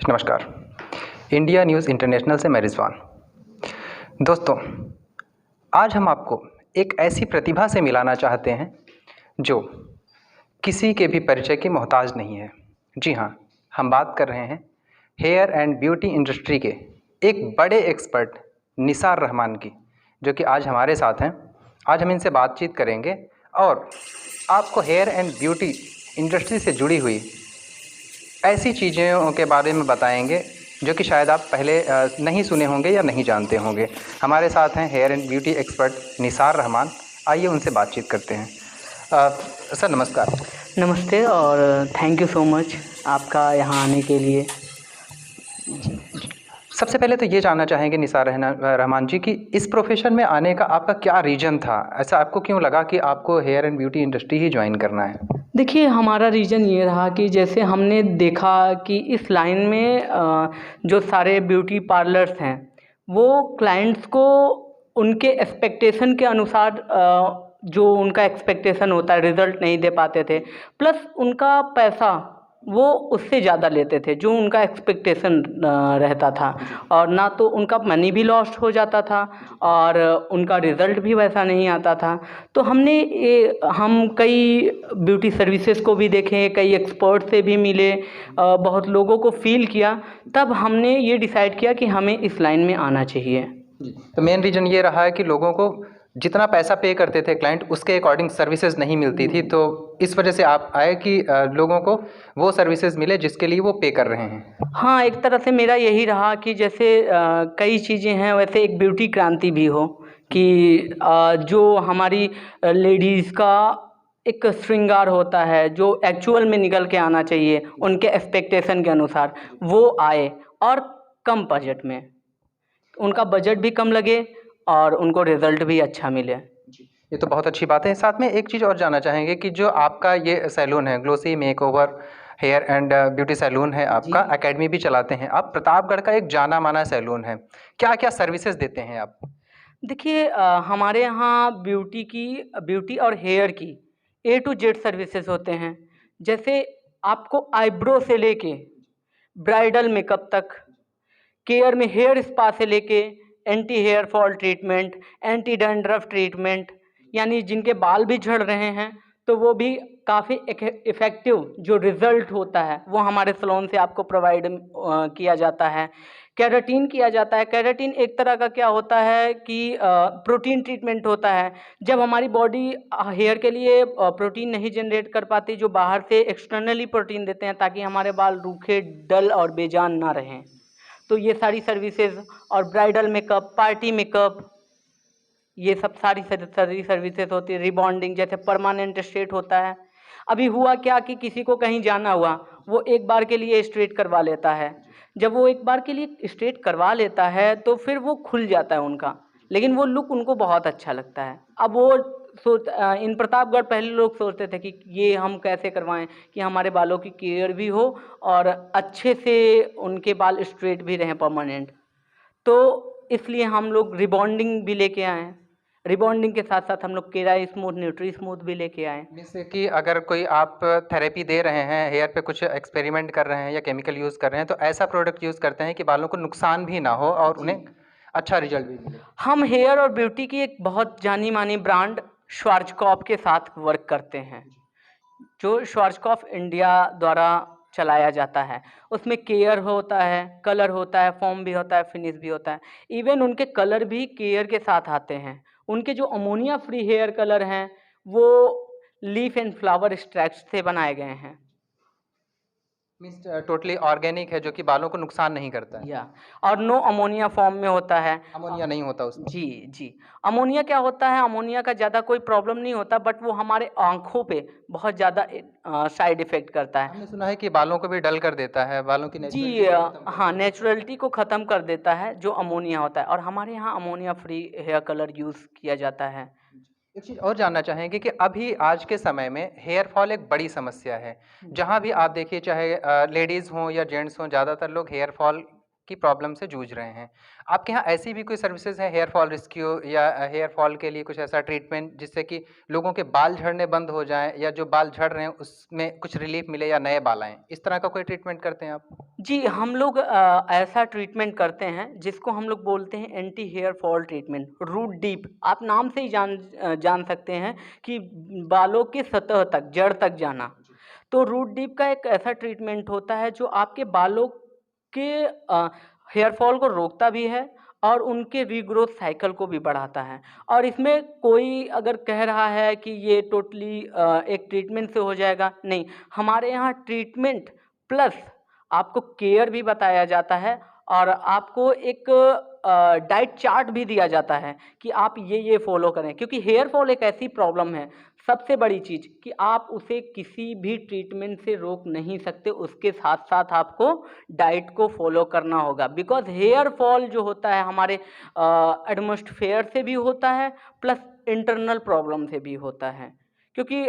नमस्कार। India news international से मैं रिजवान। दोस्तों, आज हम आपको एक ऐसी प्रतिभा से मिलाना चाहते हैं जो किसी के भी परिचय की मोहताज नहीं है। जी हाँ, हम बात कर रहे हैं हेयर एंड ब्यूटी इंडस्ट्री के एक बड़े एक्सपर्ट निसार रहमान की, जो कि आज हमारे साथ हैं। आज हम इनसे बातचीत करेंगे और आपको हेयर एंड ब्यूटी इंडस्ट्री से जुड़ी हुई ऐसी चीज़ों के बारे में बताएंगे जो कि शायद आप पहले नहीं सुने होंगे या नहीं जानते होंगे। हमारे साथ हैं hair and beauty expert Nisar Rahman. आइए उनसे बातचीत करते हैं। सर नमस्कार। नमस्ते और थैंक यू सो मच आपका यहाँ आने के लिए। सबसे पहले तो ये जानना चाहेंगे निसार रहमान जी कि इस प्रोफेशन में आने का आपका क्या रीज़न था? ऐसा आपको क्यों लगा कि आपको हेयर एंड ब्यूटी इंडस्ट्री ही ज्वाइन करना है? देखिए, हमारा रीज़न ये रहा कि जैसे हमने देखा कि इस लाइन में जो सारे ब्यूटी पार्लर्स हैं वो क्लाइंट्स को उनके एक्सपेक्टेशन के अनुसार जो उनका एक्सपेक्टेशन होता है रिज़ल्ट नहीं दे पाते थे, प्लस उनका पैसा वो उससे ज़्यादा लेते थे जो उनका एक्सपेक्टेशन रहता था, और ना तो उनका मनी भी लॉस्ट हो जाता था और उनका रिज़ल्ट भी वैसा नहीं आता था। तो हम कई ब्यूटी सर्विसेज को भी देखे, कई एक्सपर्ट से भी मिले, बहुत लोगों को फ़ील किया, तब हमने ये डिसाइड किया कि हमें इस लाइन में आना चाहिए। तो मेन रीज़न ये रहा है कि लोगों को जितना पैसा पे करते थे क्लाइंट, उसके अकॉर्डिंग सर्विसेज नहीं मिलती थी, तो इस वजह से आप आए कि लोगों को वो सर्विसेज मिले जिसके लिए वो पे कर रहे हैं। हाँ, एक तरह से मेरा यही रहा कि जैसे कई चीज़ें हैं, वैसे एक ब्यूटी क्रांति भी हो कि जो हमारी लेडीज़ का एक श्रृंगार होता है जो एक्चुअल में निकल के आना चाहिए उनके एक्सपेक्टेशन के अनुसार, वो आए और कम बजट में, उनका बजट भी कम लगे और उनको रिज़ल्ट भी अच्छा मिले। ये तो बहुत अच्छी बात है। साथ में एक चीज़ और जानना चाहेंगे कि जो आपका ये सैलून है, glossy makeover hair and beauty salon है, आपका एकेडमी भी चलाते हैं आप। प्रतापगढ़ का एक जाना माना सैलून है, क्या क्या सर्विसेज देते हैं आप? देखिए, हमारे यहाँ ब्यूटी और हेयर की A to Z सर्विसेज होते हैं। जैसे आपको आईब्रो से लेके ब्राइडल मेकअप तक, केयर में हेयर स्पा से लेके anti hair fall treatment, anti dandruff treatment, यानी जिनके बाल भी झड़ रहे हैं तो वो भी काफ़ी इफ़ेक्टिव जो रिज़ल्ट होता है वो हमारे सैलून से आपको प्रोवाइड किया जाता है। केराटिन किया जाता है। केराटिन एक तरह का क्या होता है कि प्रोटीन ट्रीटमेंट होता है। जब हमारी बॉडी हेयर के लिए प्रोटीन नहीं जनरेट कर पाती, जो बाहर से एक्सटर्नली प्रोटीन देते हैं ताकि हमारे बाल रूखे, डल और बेजान ना रहें, तो ये सारी सर्विसेज। और ब्राइडल मेकअप, पार्टी मेकअप, ये सब सारी सर्विसेज होती है। रिबॉन्डिंग, जैसे परमानेंट स्ट्रेट होता है। अभी हुआ क्या कि किसी को कहीं जाना हुआ, वो एक बार के लिए स्ट्रेट करवा लेता है। जब वो एक बार के लिए स्ट्रेट करवा लेता है तो फिर वो खुल जाता है उनका, लेकिन वो लुक उनको बहुत अच्छा लगता है। अब वो इन प्रतापगढ़ पहले लोग सोचते थे कि ये हम कैसे करवाएं कि हमारे बालों की केयर भी हो और अच्छे से उनके बाल स्ट्रेट भी रहें परमानेंट। तो इसलिए हम लोग रिबॉन्डिंग भी लेके आए हैं। रिबॉन्डिंग के साथ साथ हम लोग केरा स्मूथ, न्यूट्री स्मूथ भी लेके आए। जैसे कि अगर कोई आप थेरेपी दे रहे हैं, हेयर पे कुछ एक्सपेरिमेंट कर रहे हैं या केमिकल यूज़ कर रहे हैं, तो ऐसा प्रोडक्ट यूज़ करते हैं कि बालों को नुकसान भी ना हो और उन्हें अच्छा रिजल्ट भी मिले। हम हेयर और ब्यूटी की एक बहुत जानी मानी ब्रांड श्वार्ज़कॉप के साथ वर्क करते हैं, जो श्वार्ज़कॉप इंडिया द्वारा चलाया जाता है। उसमें केयर होता है, कलर होता है, फोम भी होता है, फिनिश भी होता है। इवन उनके कलर भी केयर के साथ आते हैं। उनके जो अमोनिया फ्री हेयर कलर हैं वो लीफ एंड फ्लावर एक्सट्रैक्ट से बनाए गए हैं। मीन्स टोटली ऑर्गेनिक है, जो कि बालों को नुकसान नहीं करता है। या और नो अमोनिया फॉर्म में होता है। अमोनिया नहीं होता उसमें। जी जी। अमोनिया क्या होता है, अमोनिया का ज़्यादा कोई प्रॉब्लम नहीं होता, बट वो हमारे आँखों पे बहुत ज़्यादा साइड इफ़ेक्ट करता है। हमने सुना है कि बालों को भी डल कर देता है, बालों की जी, नेचुरलिटी को खत्म कर हाँ, देता है। नेचुरलिटी को ख़त्म कर देता है जो अमोनिया होता है, और हमारे यहाँ ammonia free hair colour use किया जाता है। एक चीज़ और जानना चाहेंगे कि अभी आज के समय में हेयर फॉल एक बड़ी समस्या है। जहाँ भी आप देखिए, चाहे लेडीज़ हों या जेंट्स हों, ज़्यादातर लोग हेयर फॉल की प्रॉब्लम से जूझ रहे हैं। आपके यहाँ ऐसी भी कोई सर्विसेज है हेयर फॉल रेस्क्यू या हेयर फॉल के लिए कुछ ऐसा ट्रीटमेंट जिससे कि लोगों के बाल झड़ने बंद हो जाएँ या जो बाल झड़ रहे हैं उसमें कुछ रिलीफ मिले या नए बाल आएँ? इस तरह का कोई ट्रीटमेंट करते हैं आप? जी, हम लोग ऐसा ट्रीटमेंट करते हैं जिसको हम लोग बोलते हैं anti hair fall treatment, root deep. आप नाम से ही जान सकते हैं कि बालों की सतह तक, जड़ तक जाना। तो रूट डीप का एक ऐसा ट्रीटमेंट होता है जो आपके बालों के हेयर फॉल को रोकता भी है और उनके रीग्रोथ साइकिल को भी बढ़ाता है। और इसमें कोई अगर कह रहा है कि ये टोटली एक ट्रीटमेंट से हो जाएगा, नहीं। हमारे यहाँ ट्रीटमेंट प्लस आपको केयर भी बताया जाता है और आपको एक डाइट चार्ट भी दिया जाता है कि आप ये फॉलो करें, क्योंकि हेयर फॉल एक ऐसी प्रॉब्लम है, सबसे बड़ी चीज़, कि आप उसे किसी भी ट्रीटमेंट से रोक नहीं सकते। उसके साथ साथ आपको डाइट को फॉलो करना होगा, बिकॉज हेयर फॉल जो होता है हमारे एटमॉस्फेयर से भी होता है प्लस इंटरनल प्रॉब्लम से भी होता है। क्योंकि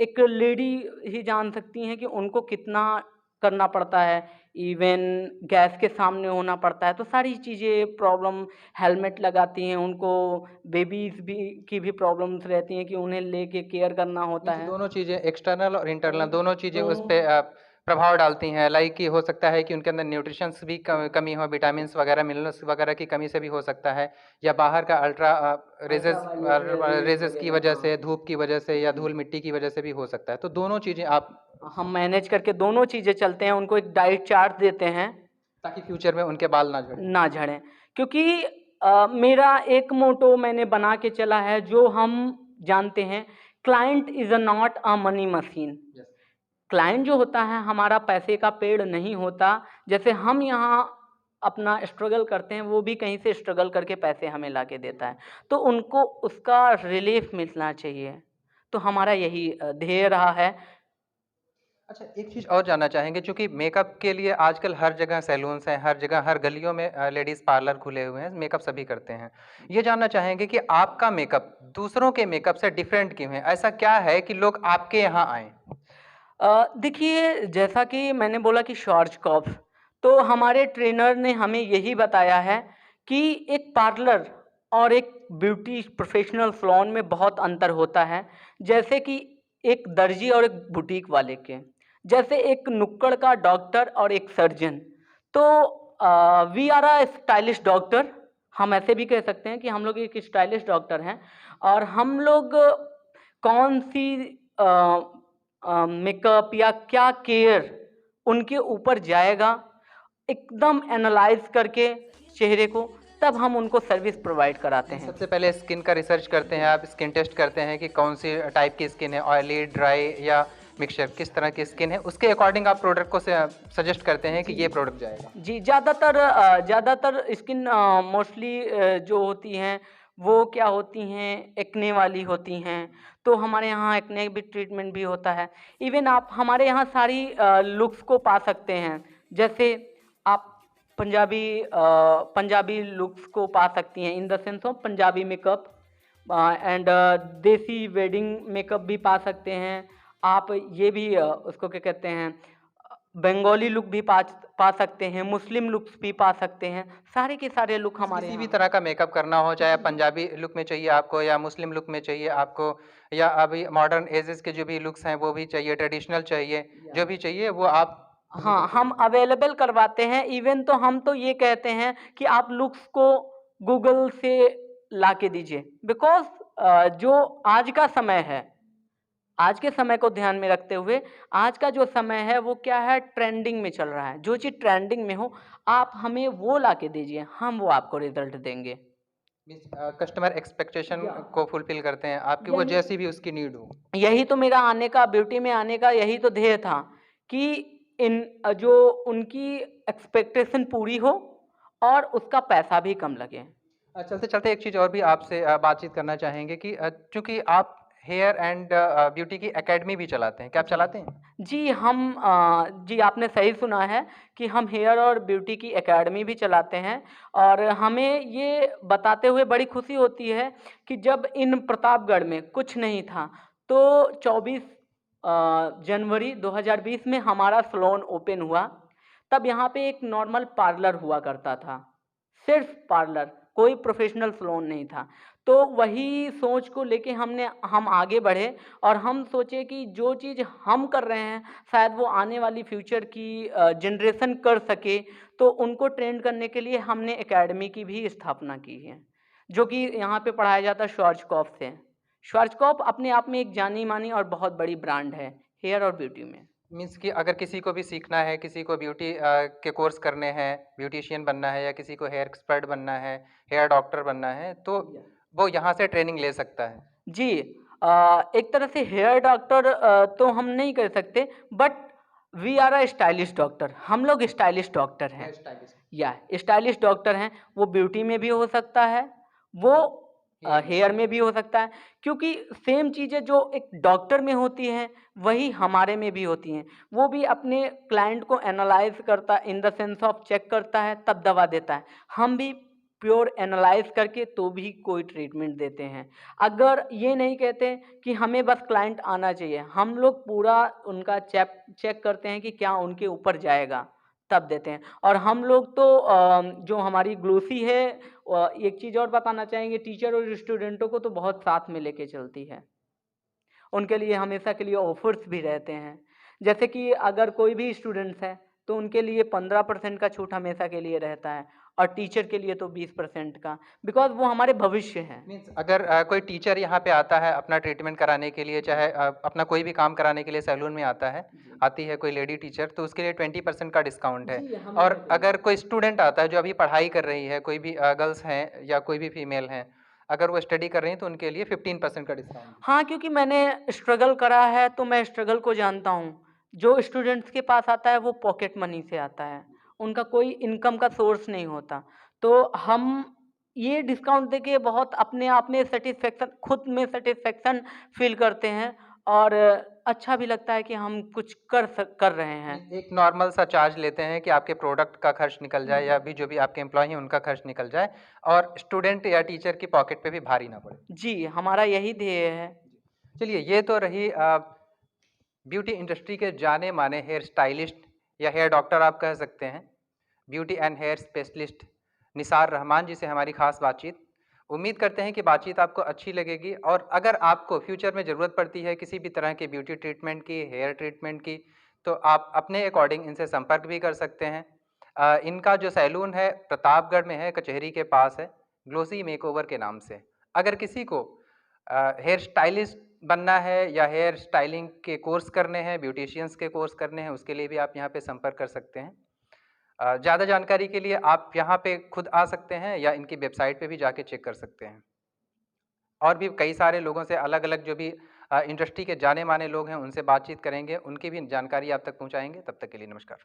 एक लेडी ही जान सकती हैं कि उनको कितना करना पड़ता है, इवन गैस के सामने होना पड़ता है, तो सारी चीज़ें प्रॉब्लम, हेलमेट लगाती हैं, उनको बेबीज़ भी की भी प्रॉब्लम्स रहती हैं कि उन्हें लेके केयर करना होता मीन्स है। दोनों चीज़ें एक्सटर्नल और इंटरनल दोनों चीज़ें उस पे दोनों प्रभाव डालती हैं। लाइक कि हो सकता है कि उनके अंदर न्यूट्रिशंस भी कमी हो, विटामिन्स वगैरह, मिनरल्स वगैरह की कमी से भी हो सकता है, या बाहर का अल्ट्रा अल्ट्रावायलेट रेज़ रेज़ेस की वगैरह, वजह हाँ। से, धूप की वजह से या धूल मिट्टी की वजह से भी हो सकता है। तो दोनों चीज़ें आप हम मैनेज करके दोनों चीज़ें चलते हैं, उनको एक डाइट चार्ट देते हैं, ताकि फ्यूचर में उनके बाल ना झड़ें। ना झड़ें। क्योंकि मेरा एक मोटो मैंने बना के चला है, जो हम जानते हैं, client is not a money machine. Yes. Client जो होता है हमारा पैसे का पेड़ नहीं होता। जैसे हम यहाँ अपना स्ट्रगल करते हैं, वो भी कहीं से स्ट्रगल करके पैसे हमें ला के देता है, तो उनको उसका रिलीफ मिलना चाहिए। तो हमारा यही ध्येय रहा है। अच्छा, एक चीज़ और जानना चाहेंगे, चूँकि मेकअप के लिए आजकल हर जगह सैलून्स हैं, हर जगह, हर गलियों में लेडीज़ पार्लर खुले हुए हैं, मेकअप सभी करते हैं। ये जानना चाहेंगे कि आपका मेकअप दूसरों के मेकअप से डिफरेंट क्यों है? ऐसा क्या है कि लोग आपके यहाँ आएँ? देखिए, जैसा कि मैंने बोला कि श्वार्ज़कॉप्फ, तो हमारे ट्रेनर ने हमें यही बताया है कि एक पार्लर और एक ब्यूटी प्रोफेशनल सैलून में बहुत अंतर होता है। जैसे कि एक दर्जी और एक बुटीक वाले के, जैसे एक नुक्कड़ का डॉक्टर और एक सर्जन। तो we are a stylish doctor, हम ऐसे भी कह सकते हैं कि हम लोग एक स्टाइलिश डॉक्टर हैं। और हम लोग कौन सी मेकअप या क्या केयर उनके ऊपर जाएगा, एकदम एनालाइज करके चेहरे को, तब हम उनको सर्विस प्रोवाइड कराते हैं। सबसे पहले स्किन का रिसर्च करते हैं आप, स्किन टेस्ट करते हैं कि कौन-सी टाइप की स्किन है, ऑयली, ड्राई या मिक्सचर, किस तरह की स्किन है, उसके अकॉर्डिंग आप प्रोडक्ट को सजेस्ट करते हैं कि ये प्रोडक्ट जाएगा। जी, ज़्यादातर स्किन मोस्टली जो होती हैं, वो क्या होती हैं, एक्ने वाली होती हैं, तो हमारे यहाँ एक्ने भी ट्रीटमेंट भी होता है। इवन आप हमारे यहाँ सारी लुक्स को पा सकते हैं। जैसे आप पंजाबी लुक्स को पा सकती हैं, इन the sense of Punjabi makeup, and देसी वेडिंग मेकअप भी पा सकते हैं। आप ये भी उसको क्या कहते हैं, बंगाली लुक भी पा सकते हैं, मुस्लिम लुक्स भी पा सकते हैं। सारे के सारे लुक हमारे किसी भी यहाँ। तरह का मेकअप करना हो, चाहे पंजाबी लुक में चाहिए आपको या मुस्लिम लुक में चाहिए आपको, या अभी मॉडर्न एजेस के जो भी लुक्स हैं वो भी चाहिए, ट्रेडिशनल चाहिए, जो भी चाहिए वो आप हाँ, हम अवेलेबल करवाते हैं। इवन तो हम तो ये कहते हैं कि आप लुक्स को गूगल से ला के दीजिए, बिकॉज़ जो आज का समय है, आज के समय को ध्यान में रखते हुए, आज का जो समय है वो क्या है, ट्रेंडिंग में चल रहा है। जो चीज़ ट्रेंडिंग में हो, आप हमें वो ला के दीजिए, हम वो आपको रिज़ल्ट देंगे। कस्टमर एक्सपेक्टेशन या को फुलफिल करते हैं आपकी, वो यही जैसी भी उसकी नीड हो। यही तो मेरा आने का, ब्यूटी में आने का यही तो ध्येय था कि जो उनकी एक्सपेक्टेशन पूरी हो और उसका पैसा भी कम लगे। चलते-चलते एक चीज़ और भी आपसे बातचीत करना चाहेंगे कि चूँकि आप हेयर एंड ब्यूटी की एकेडमी भी चलाते हैं, क्या आप चलाते हैं? जी, आपने सही सुना है कि हम हेयर और ब्यूटी की एकेडमी भी चलाते हैं। और हमें ये बताते हुए बड़ी खुशी होती है कि जब इन प्रतापगढ़ में कुछ नहीं था, तो 24 जनवरी 2020 में हमारा सैलून ओपन हुआ। तब यहाँ पे एक नॉर्मल पार्लर हुआ करता था, सिर्फ पार्लर, कोई प्रोफेशनल सैलून नहीं था। तो वही सोच को लेके हम आगे बढ़े और हम सोचे कि जो चीज़ हम कर रहे हैं शायद वो आने वाली फ्यूचर की जनरेशन कर सके, तो उनको ट्रेंड करने के लिए हमने एकेडमी की भी स्थापना की है, जो कि यहाँ पे पढ़ाया जाता है श्वार्ज़कॉप से। श्वार्ज़कॉप अपने आप में एक जानी-मानी और बहुत बड़ी ब्रांड है हेयर और ब्यूटी में। मीन्स कि अगर किसी को भी सीखना है, किसी को ब्यूटी के कोर्स करने हैं, ब्यूटिशियन बनना है या किसी को हेयर एक्सपर्ट बनना है, हेयर डॉक्टर बनना है, तो वो यहाँ से ट्रेनिंग ले सकता है। जी, एक तरह से हेयर डॉक्टर तो हम नहीं कह सकते, but we are a stylish doctor. हम लोग स्टाइलिश डॉक्टर हैं। या स्टाइलिश डॉक्टर हैं, वो ब्यूटी में भी हो सकता है, वो हेयर में भी हो सकता है, क्योंकि सेम चीज़ें जो एक डॉक्टर में होती हैं वही हमारे में भी होती हैं। वो भी अपने क्लाइंट को एनालाइज करता है, in the sense of check करता है, तब दवा देता है। हम भी प्योर एनालाइज करके तो भी कोई ट्रीटमेंट देते हैं। अगर ये नहीं कहते कि हमें बस क्लाइंट आना चाहिए, हम लोग पूरा उनका चेक करते हैं कि क्या उनके ऊपर जाएगा, तब देते हैं। और हम लोग तो जो हमारी ग्लोसी है, एक चीज़ और बताना चाहेंगे, टीचर और स्टूडेंटों को तो बहुत साथ में लेके चलती है। उनके लिए हमेशा के लिए ऑफर्स भी रहते हैं, जैसे कि अगर कोई भी स्टूडेंट्स है तो उनके लिए 15% का छूट हमेशा के लिए रहता है, और टीचर के लिए तो 20% का, बिकॉज वो हमारे भविष्य हैं। मीन्स अगर कोई टीचर यहाँ पे आता है अपना ट्रीटमेंट कराने के लिए, चाहे अपना कोई भी काम कराने के लिए सैलून में आता है, आती है कोई लेडी टीचर, तो उसके लिए 20% का डिस्काउंट है। जी, हम और यहाँ पे अगर कोई स्टूडेंट आता है जो अभी पढ़ाई कर रही है, कोई भी गर्ल्स हैं या कोई भी फीमेल हैं, अगर वो स्टडी कर रही हैं तो उनके लिए 15% का डिस्काउंट। हाँ, क्योंकि मैंने स्ट्रगल करा है तो मैं स्ट्रगल को जानता हूँ। जो स्टूडेंट्स के पास आता है वो पॉकेट मनी से आता है, उनका कोई इनकम का सोर्स नहीं होता। तो हम ये डिस्काउंट देके बहुत अपने आप में सेटिस्फेक्शन, खुद में सेटिस्फेक्शन फील करते हैं, और अच्छा भी लगता है कि हम कुछ कर रहे हैं। एक नॉर्मल सा चार्ज लेते हैं कि आपके प्रोडक्ट का खर्च निकल जाए या भी जो भी आपके एम्प्लॉय हैं उनका खर्च निकल जाए, और स्टूडेंट या टीचर की पॉकेट पे भी भारी ना पड़े। जी, हमारा यही ध्येय है। चलिए, ये तो रही ब्यूटी इंडस्ट्री के जाने माने हेयर स्टाइलिस्ट या हेयर डॉक्टर आप कह सकते हैं, beauty and hair specialist Nisar Rahman ji से हमारी खास बातचीत। उम्मीद करते हैं कि बातचीत आपको अच्छी लगेगी, और अगर आपको फ्यूचर में ज़रूरत पड़ती है किसी भी तरह की ब्यूटी ट्रीटमेंट की, हेयर ट्रीटमेंट की, तो आप अपने अकॉर्डिंग इनसे संपर्क भी कर सकते हैं। इनका जो सैलून है प्रतापगढ़ में है, कचहरी के पास है, ग्लोसी मेकओवर के नाम से। अगर किसी को हेयर स्टाइलिस्ट बनना है या हेयर स्टाइलिंग के कोर्स करने हैं, ब्यूटिशियंस के कोर्स करने हैं, उसके लिए भी आप यहाँ पे संपर्क कर सकते हैं। ज़्यादा जानकारी के लिए आप यहाँ पे खुद आ सकते हैं या इनकी वेबसाइट पे भी जाके चेक कर सकते हैं। और भी कई सारे लोगों से अलग-अलग जो भी इंडस्ट्री के जाने-माने लोग हैं उनसे बातचीत करेंगे, उनकी भी जानकारी आप तक पहुँचाएँगे। तब तक के लिए नमस्कार।